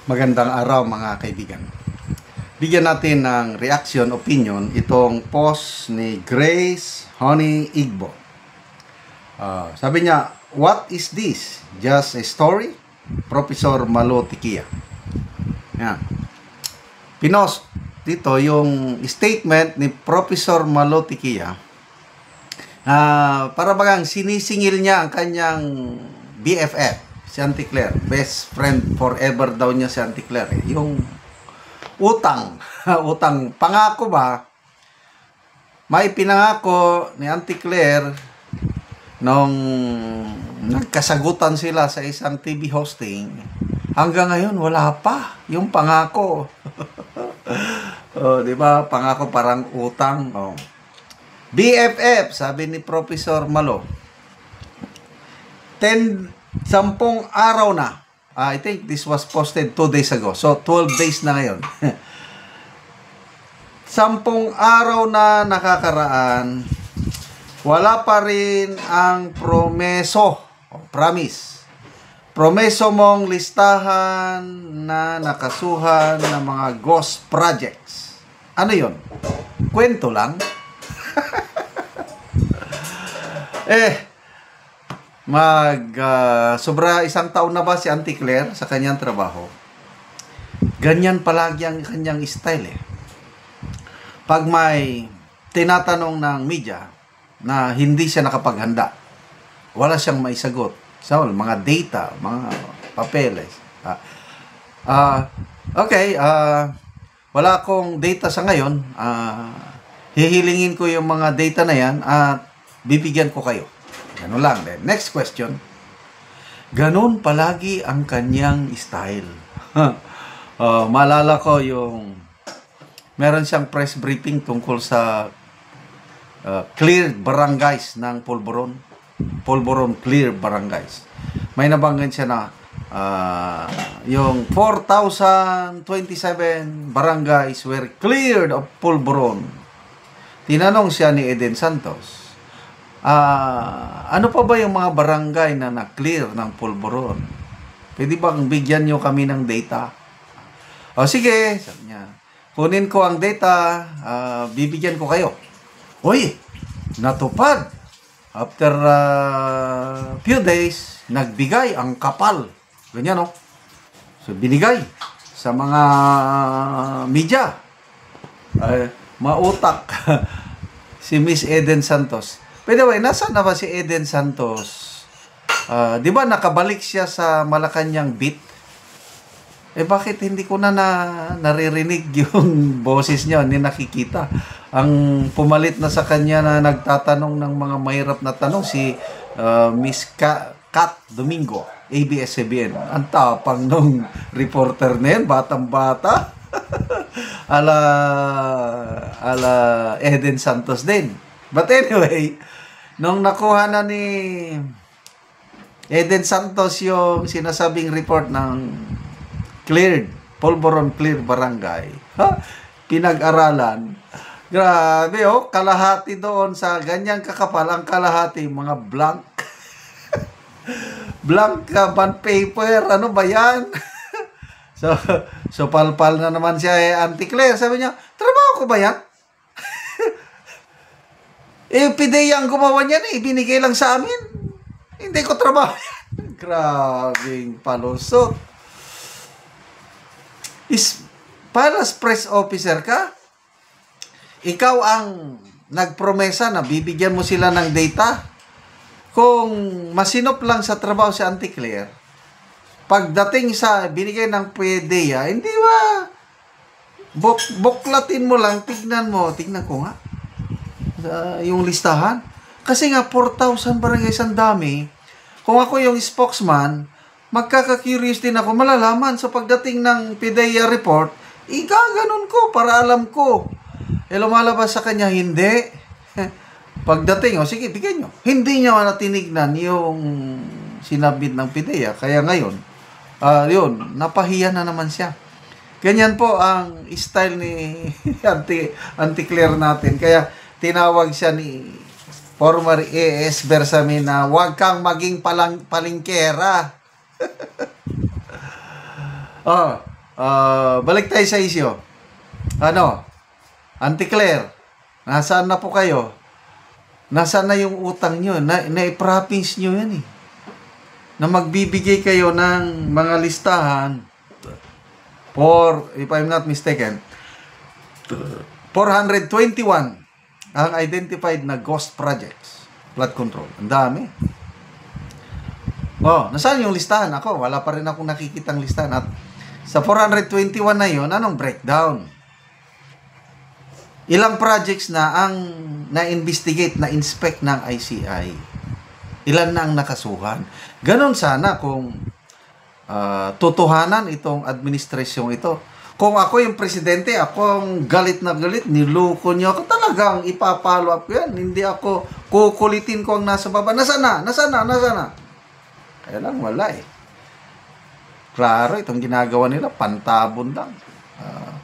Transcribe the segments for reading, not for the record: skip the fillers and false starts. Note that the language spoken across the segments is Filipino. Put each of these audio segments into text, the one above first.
Magandang araw mga kaibigan. Bigyan natin ng reaction, opinion itong post ni Grace Honey Igbo. Sabi niya, "What is this? Just a story?" Professor Malo Tikia. Yan. Pinost dito yung statement ni Professor Malo Tikia. Para bagang sinisingil niya ang kanyang BFF. Si Auntie Claire, best friend forever daw niya si Auntie Claire. Yung utang, utang, pangako ba, may pinangako ni Auntie Claire nung nagkasagutan sila sa isang TV hosting. Hanggang ngayon, wala pa yung pangako. Di ba? Pangako parang utang. BFF, sabi ni Professor Malo. 10 araw na. I think this was posted 2 days ago. So, 12 days na ngayon. 10 araw na nakakaraan. Wala pa rin ang promise. Promeso mong listahan na nakasuhan ng mga ghost projects. Ano yon? Kwento lang? Sobra 1 taon na ba si Auntie Claire sa kanyang trabaho? Ganyan palagi ang kanyang style Pag may tinatanong ng media na hindi siya nakapaghanda, wala siyang maisagot. So, mga data, mga papeles. Wala akong data sa ngayon. Hihilingin ko yung mga data na yan at bibigyan ko kayo. Ganun lang. Then, next question. Ganun palagi ang kanyang style. Maalala ko yung meron siyang press briefing tungkol sa cleared barangays ng Polvoron. Polvoron clear barangays. May nabanggit siya na yung 4,027 barangays were cleared of Polvoron. Tinanong siya ni Eden Santos, ano pa ba yung mga barangay na na-clear ng Polvoron? Pwede bang bigyan nyo kami ng data? Sige, sabi niya. Kunin ko ang data, bibigyan ko kayo. Uy, natupad. After few days, nagbigay ang kapal. Ganyan, no? So, binigay sa mga media. Mautak si Miss Eden Santos. By the way, nasaan na ba si Eden Santos? Di ba nakabalik siya sa Malacanang beat? Bakit hindi ko na naririnig yung boses niya, hindi nakikita? Ang pumalit na sa kanya na nagtatanong ng mga mahirap na tanong, si Miss Kat Domingo, ABS-CBN. Ang tapang nung reporter na yun, batang-bata. ala Eden Santos din. But anyway, nung nakuha na ni Eden Santos yung sinasabing report ng cleared, Polvoron clear barangay, pinag-aralan, grabe kalahati doon sa ganyang kakapal, ang kalahati, mga blank. Blank bond paper, ano ba yan? So palpal na naman siya Auntie Claire. Sabi niya, trabaho ko ba yan? PDEA ang gumawa niyan binigay lang sa amin. Hindi ko trabaho yan. Grabing palusot. Paras press officer ka? Ikaw ang nagpromesa na bibigyan mo sila ng data? Kung masinop lang sa trabaho si Auntie Claire, pagdating sa binigay ng PDEA, hindi ba buklatin mo lang, tignan ko nga yung listahan. Kasi nga 4,000 barangays, ang dami. Kung ako yung spokesman, magkaka-curious din ako, malalaman sa pagdating ng PDEA report, igaganon ko para alam ko. Lumalabas sa kanya, hindi. Pagdating, sige, bigyan nyo. Hindi niya natinignan yung sinabit ng PDEA. Kaya ngayon, napahiya na naman siya. Ganyan po ang style ni Auntie Claire natin. Kaya tinawag siya ni former AS Bersamin na huwag kang maging palingkera. balik tayo sa isyo. Auntie Claire, nasaan na po kayo? Nasaan na yung utang nyo? Na-province nyo yan eh. Na magbibigay kayo ng mga listahan for, if I'm not mistaken, 421 ang identified na ghost projects. Flood control. Ang dami. Nasaan yung listahan? Ako, wala pa rin akong nakikitang listahan. At sa 421 na yun, anong breakdown? Ilang projects na ang na-investigate, na-inspect ng ICI? Ilan na ang nakasuhan? Ganon sana kung totohanan itong administrasyong ito. Kung ako yung presidente, akong galit na galit, niloko niyo ako, talagang ipapalo up yan. Hindi ako kukulitin ko ang nasa baba. Nasaan na? Kaya lang, wala eh. Klaro, itong ginagawa nila, pantabon lang.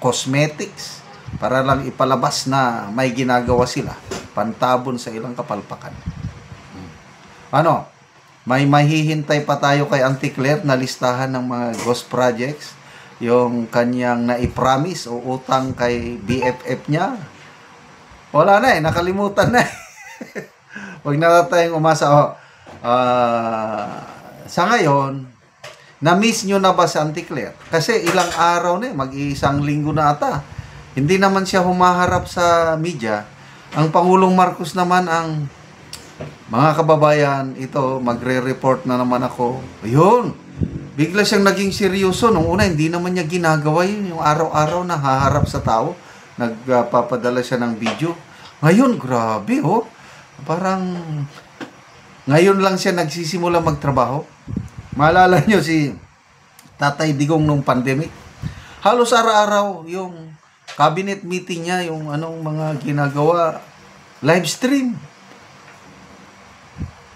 Cosmetics. Para lang ipalabas na may ginagawa sila. Pantabon sa ilang kapalpakan. May mahihintay pa tayo kay Auntie Claire na listahan ng mga ghost projects. Yung kanyang naipromise o utang kay BFF niya. Wala na eh, nakalimutan na eh. Huwag na tayong umasa. Sa ngayon, na-miss nyo na ba si Auntie Claire? Kasi ilang araw na eh, mag-iisang linggo na ata. Hindi naman siya humaharap sa media. Ang Pangulong Marcos naman ang mga kababayan, ito, magre-report na naman ako. Ayun, bigla siyang naging seryoso. Nung una, hindi naman niya ginagawa yun. Yung araw-araw na haharap sa tao. Nagpapadala siya ng video. Ngayon, grabe, Parang, ngayon lang siya nagsisimula magtrabaho. Maalala niyo si Tatay Digong nung pandemic. Halos araw-araw yung cabinet meeting niya, yung anong mga ginagawa, live stream.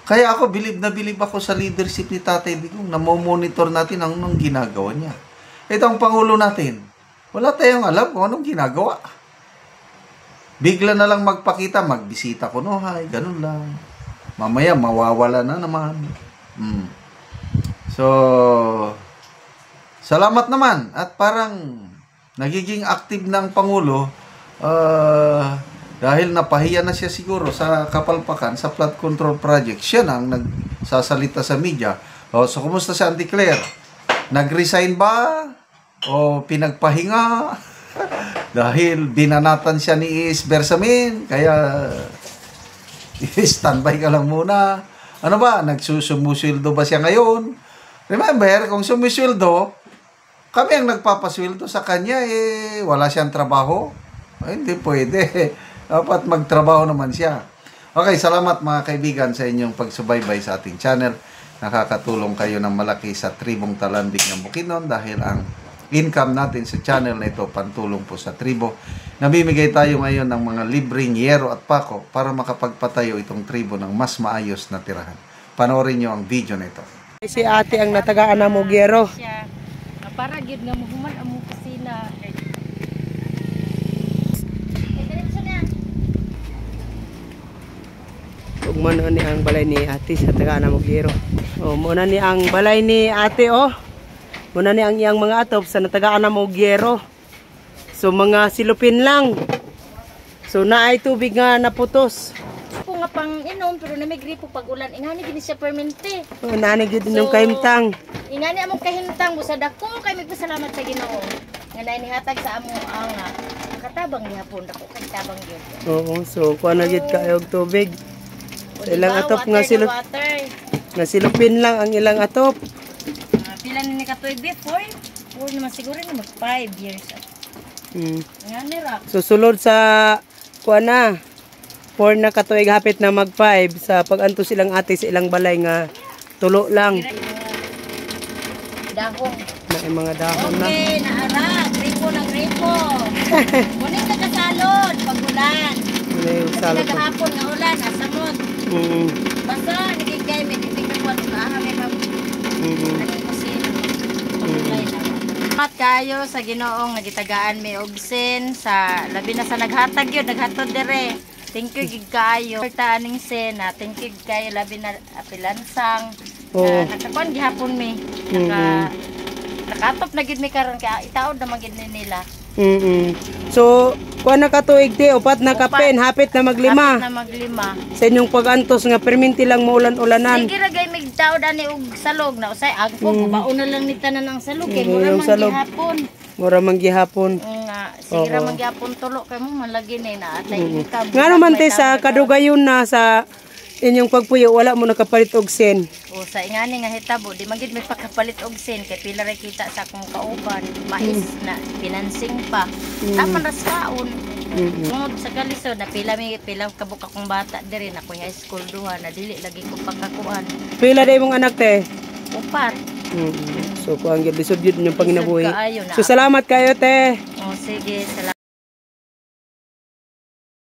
Kaya ako, bilib ako sa leadership ni Tatay Digong na monitor natin ang anong ginagawa niya. Ito ang Pangulo natin. Wala tayong alam kung anong ginagawa. Bigla na lang magpakita, magbisita ko, ganun lang. Mamaya, mawawala na naman. So, salamat naman. At parang nagiging active ng Pangulo dahil napahiya na siya siguro sa kapalpakan, sa flood control project. Siya nang nagsasalita sa media. So, kumusta si Auntie Claire? Nag-resign ba? O pinagpahinga? Dahil binanatan siya ni Is Bersamin. Kaya, standby ka lang muna. Ano ba? Nagsusumusweldo ba siya ngayon? Remember, kung sumusweldo, kami ang nagpapasweldo sa kanya, wala siyang trabaho. Hindi pwede. Dapat magtrabaho naman siya. Okay, salamat mga kaibigan sa inyong pagsubaybay sa ating channel. Nakakatulong kayo ng malaki sa tribong Talandig ng Bukidnon dahil ang income natin sa channel na ito pantulong po sa tribo. Namimigay tayo ngayon ng mga libreng yero at pako para makapagpatayo itong tribo ng mas maayos na tirahan. Panoorin nyo ang video na ito. Si ate ang natagaan na mo gero. Para gid nga mohuman amo kusina. Ug mo ni ang balay ni ate sa tagaan na mo gero. Muna ni ang balay ni ate Muna ni ang iyang mga atop sa natagaan na mo gero. So mga silupin lang. So naay tubig nga naputos. Po nga pang inom pero namigripo pag ulan. Ingani gini siya permente. Nani gid inom kahimtang. Ingani among kahimtang busad ako kay magpasalamat sa Ginoo. Nga naay nihatag sa amo ang katabang gihapon dako kay tabang gyud. So kuha na gid kayo og tubig. Sa ilang atop nga silupin lang ang ilang atop. Pila ni katuig before? Or naman siguro na mag 5 years. Ngani ra. So sulod sa kuha na 4 na katuig hapit na mag 5 sa paganto silang ate sa ilang balay nga tulo lang. Dahon. Na mga dahon na. Okay, naara. Gripo na gripo. Kunin ka kasalod pag ulan. Kasi nagahapon nga ulan, asamot. Basta, nagigay, may titignan ko at may Salamat kayo sa Ginoong nagitagaan may ogsen sa labi na sa naghatag yun, naghatod dire. Thank you gig kayo. Taaning sen, thank you kayo labi na apilansang. Nagkakuan gihapon mi. nakatop na gid mi karon kay itaod na magid nila. So, kuha na katuig ti, upat na kapen, hapit na maglima. Hapit na maglima. Sa inyong pag-antos nga perminti lang maulan-ulanan. Sige ra gay mig taod ani og salog na usay agpo baon na lang ni tanan ang salog kay mura Yung man salog. gihapon. Mura man gihapon. Nga sige ra man gihapon tulo kay mo malagi ni na atay income. Nga naman te sa kadugayon na sa inyong pagpuyo, wala mo nakapalit og sen. O sa ingani nga hitabo di magid may pakapalit og sen kay pila ra kita sa akong kauban mais na financing pa. Taman ra saon. Ngod sa kalisod na pila kabuk akong bata diri na ko high school duha na dili lagi ko pagkakuan. Pila day mong anak te? Upat. So kuang gid lisod yun yung panginabuhi. Lisod kaayo na. So salamat kayo te. O sige, salamat.